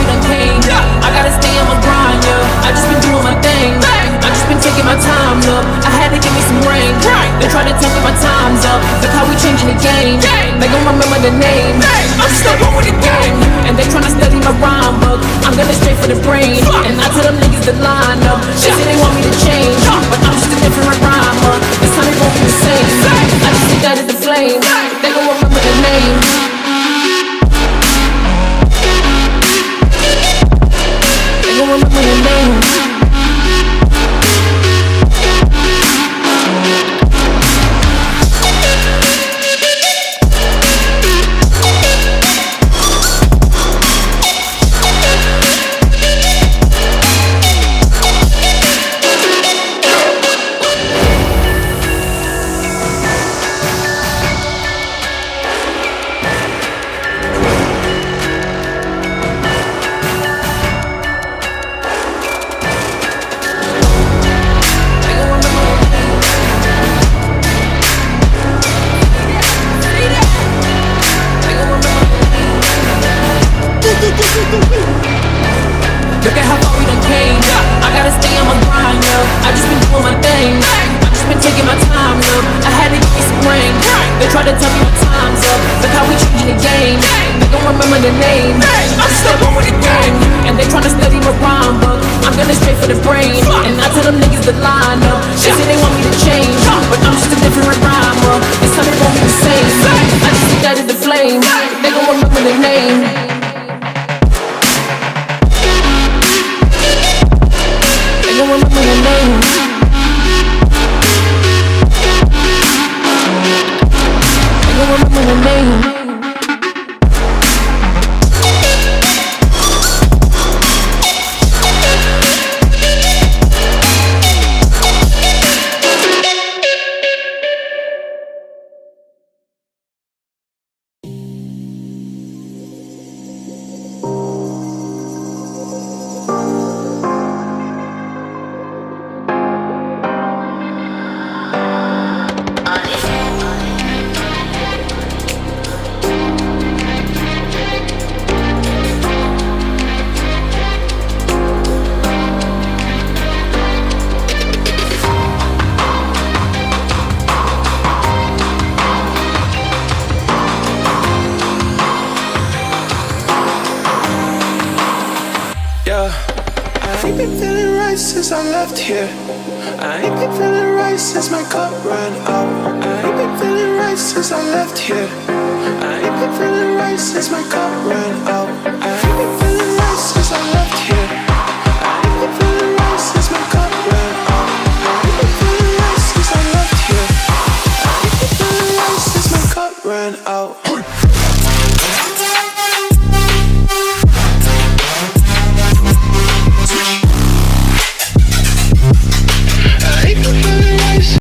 we done came. I gotta stay on my grind, yeah. I just been doing my thing. I just been taking my time, look. I had to give me some rain. They try to tell me my time's up. Look how we changing the game. They gon' remember the name. I'm just up with the game. And they tryna study my rhyme book. I'm gonna straight for the brain. And I tell them niggas to line up. They say they want me to change, but I'm just a different rhymer. This time it won't be the same. I just think that is the flame. They gon' remember the name. They gon' remember the name. Look at how far we done came. I gotta stay on my grind, yo. I just been doing my thing. I just been taking my time, yo. I had to give me some rain. They try to tell me my time's up. Look how we changing the game. They gon' remember the name. I'm just up with the game. And they tryna study my rhyme book. I'm gonna straight for the brain. And I tell them niggas to line up. They say they want me to change, but I'm just a different rhymer. This time it won't be the same. I just think that is the flame. They gon' remember the name. They gon' remember the name. They gon' remember the name. I ain't been feeling right since I left here. I ain't been feeling right since my cup ran out. I ain't been feeling right since I left here. I ain't been feeling right since my cup ran out.